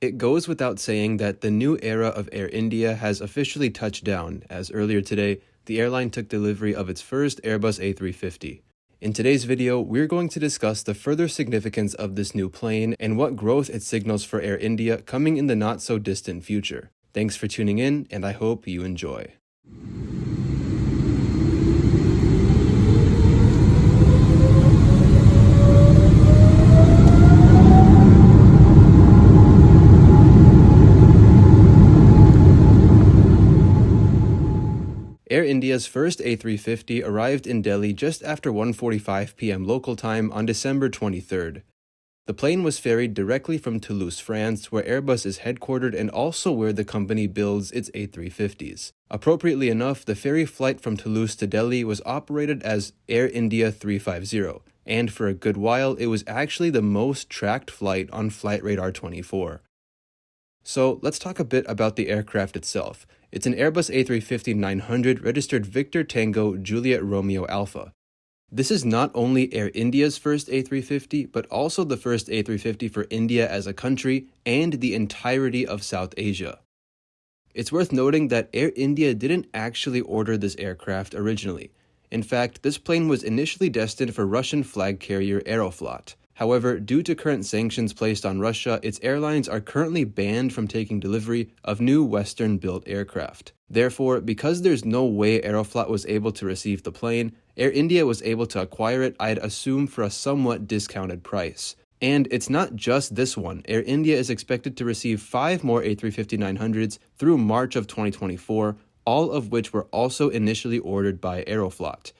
It goes without saying that the new era of Air India has officially touched down, as earlier today, the airline took delivery of its first Airbus A350. In today's video, we're going to discuss the further significance of this new plane and what growth it signals for Air India coming in the not-so-distant future. Thanks for tuning in, and I hope you enjoy. Air India's first A350 arrived in Delhi just after 1:45 p.m. local time on December 23rd. The plane was ferried directly from Toulouse, France, where Airbus is headquartered and also where the company builds its A350s. Appropriately enough, the ferry flight from Toulouse to Delhi was operated as Air India 350, and for a good while it was actually the most tracked flight on Flight Radar 24. So let's talk a bit about the aircraft itself. It's an Airbus A350-900 registered Victor Tango Juliet Romeo Alpha. This is not only Air India's first A350, but also the first A350 for India as a country and the entirety of South Asia. It's worth noting that Air India didn't actually order this aircraft originally. In fact, this plane was initially destined for Russian flag carrier Aeroflot. However, due to current sanctions placed on Russia, its airlines are currently banned from taking delivery of new Western-built aircraft. Therefore, because there's no way Aeroflot was able to receive the plane, Air India was able to acquire it, I'd assume, for a somewhat discounted price. And it's not just this one. Air India is expected to receive 5 more A350-900s through March of 2024, all of which were also initially ordered by Aeroflot.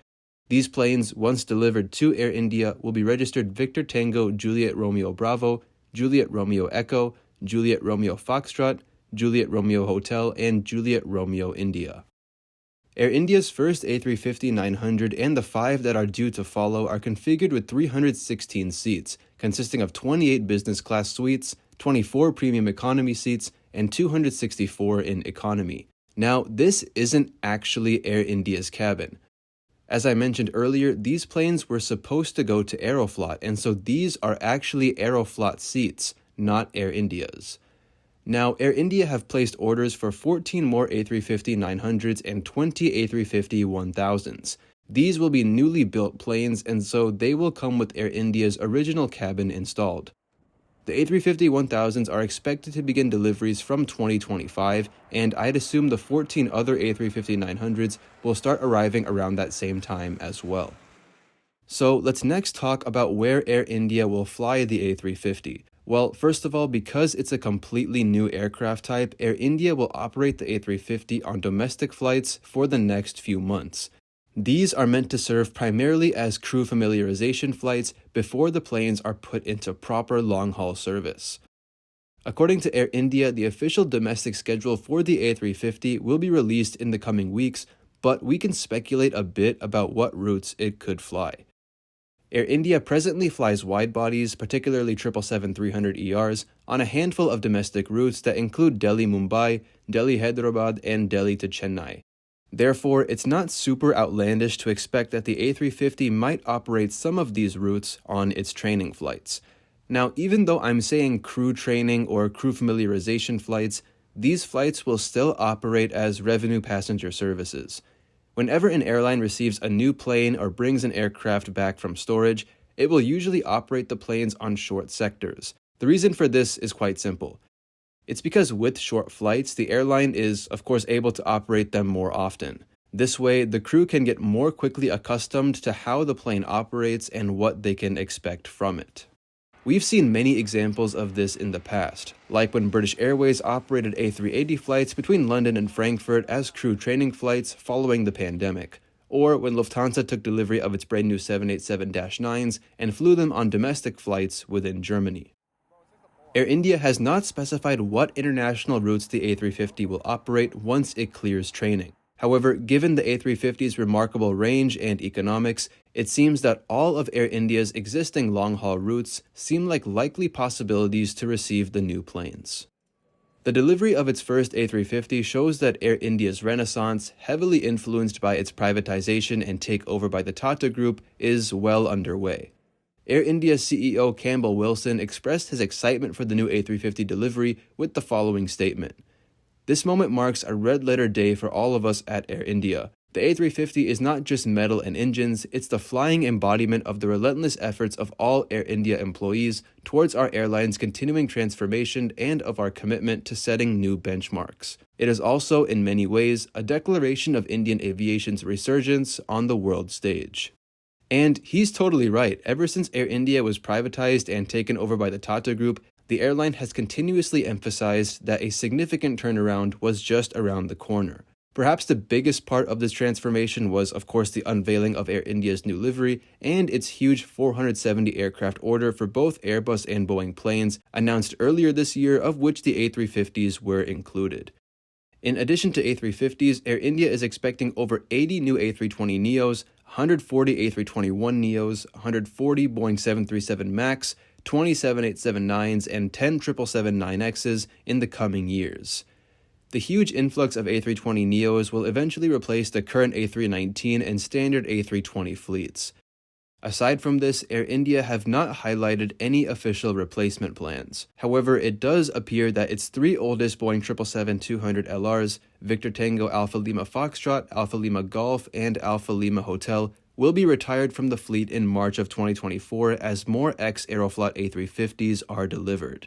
These planes, once delivered to Air India, will be registered Victor Tango Juliet Romeo Bravo, Juliet Romeo Echo, Juliet Romeo Foxtrot, Juliet Romeo Hotel, and Juliet Romeo India. Air India's first A350-900 and the 5 that are due to follow are configured with 316 seats, consisting of 28 business class suites, 24 premium economy seats, and 264 in economy. Now, this isn't actually Air India's cabin. As I mentioned earlier, these planes were supposed to go to Aeroflot, and so these are actually Aeroflot seats, not Air India's. Now, Air India have placed orders for 14 more A350-900s and 20 A350-1000s. These will be newly built planes, and so they will come with Air India's original cabin installed. The A350-1000s are expected to begin deliveries from 2025, and I'd assume the 14 other A350-900s will start arriving around that same time as well. So let's next talk about where Air India will fly the A350. Well, first of all, because it's a completely new aircraft type, Air India will operate the A350 on domestic flights for the next few months. These are meant to serve primarily as crew familiarization flights before the planes are put into proper long-haul service. According to Air India, the official domestic schedule for the A350 will be released in the coming weeks, but we can speculate a bit about what routes it could fly. Air India presently flies wide-bodies, particularly 777-300ERs, on a handful of domestic routes that include Delhi-Mumbai, Delhi-Hyderabad, and Delhi to Chennai. Therefore, it's not super outlandish to expect that the A350 might operate some of these routes on its training flights. Now, even though I'm saying crew training or crew familiarization flights, these flights will still operate as revenue passenger services. Whenever an airline receives a new plane or brings an aircraft back from storage, it will usually operate the planes on short sectors. The reason for this is quite simple. It's because with short flights, the airline is, of course, able to operate them more often. This way, the crew can get more quickly accustomed to how the plane operates and what they can expect from it. We've seen many examples of this in the past, like when British Airways operated A380 flights between London and Frankfurt as crew training flights following the pandemic, or when Lufthansa took delivery of its brand new 787-9s and flew them on domestic flights within Germany. Air India has not specified what international routes the A350 will operate once it clears training. However, given the A350's remarkable range and economics, it seems that all of Air India's existing long-haul routes seem like likely possibilities to receive the new planes. The delivery of its first A350 shows that Air India's renaissance, heavily influenced by its privatization and takeover by the Tata Group, is well underway. Air India CEO Campbell Wilson expressed his excitement for the new A350 delivery with the following statement. "This moment marks a red-letter day for all of us at Air India. The A350 is not just metal and engines, it's the flying embodiment of the relentless efforts of all Air India employees towards our airline's continuing transformation and of our commitment to setting new benchmarks. It is also, in many ways, a declaration of Indian aviation's resurgence on the world stage." And he's totally right. Ever since Air India was privatized and taken over by the Tata Group, the airline has continuously emphasized that a significant turnaround was just around the corner. Perhaps the biggest part of this transformation was, of course, the unveiling of Air India's new livery and its huge 470 aircraft order for both Airbus and Boeing planes, announced earlier this year, of which the A350s were included. In addition to A350s, Air India is expecting over 80 new A320neos, 140 A321neos, 140 Boeing 737 MAX, 20 787-9s, and 10 777-9Xs in the coming years. The huge influx of A320neos will eventually replace the current A319 and standard A320 fleets. Aside from this, Air India have not highlighted any official replacement plans. However, it does appear that its three oldest Boeing 777-200LRs, Victor Tango Alpha Lima Foxtrot, Alpha Lima Golf, and Alpha Lima Hotel, will be retired from the fleet in March of 2024 as more ex-Aeroflot A350s are delivered.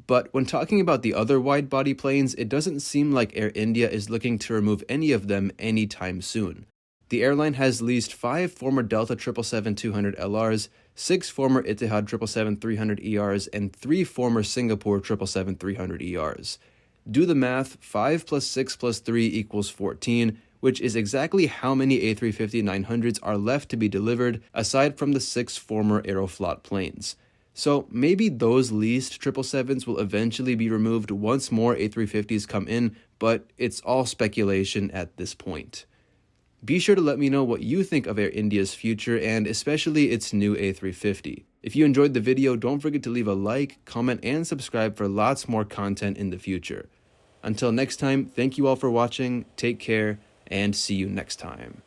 But when talking about the other wide-body planes, it doesn't seem like Air India is looking to remove any of them anytime soon. The airline has leased 5 former Delta 777-200LRs, 6 former Etihad 777-300ERs, and 3 former Singapore 777-300ERs. Do the math, 5 plus 6 plus 3 equals 14, which is exactly how many A350-900s are left to be delivered, aside from the 6 former Aeroflot planes. So maybe those leased 777s will eventually be removed once more A350s come in, but it's all speculation at this point. Be sure to let me know what you think of Air India's future and especially its new A350. If you enjoyed the video, don't forget to leave a like, comment, and subscribe for lots more content in the future. Until next time, thank you all for watching, take care, and see you next time.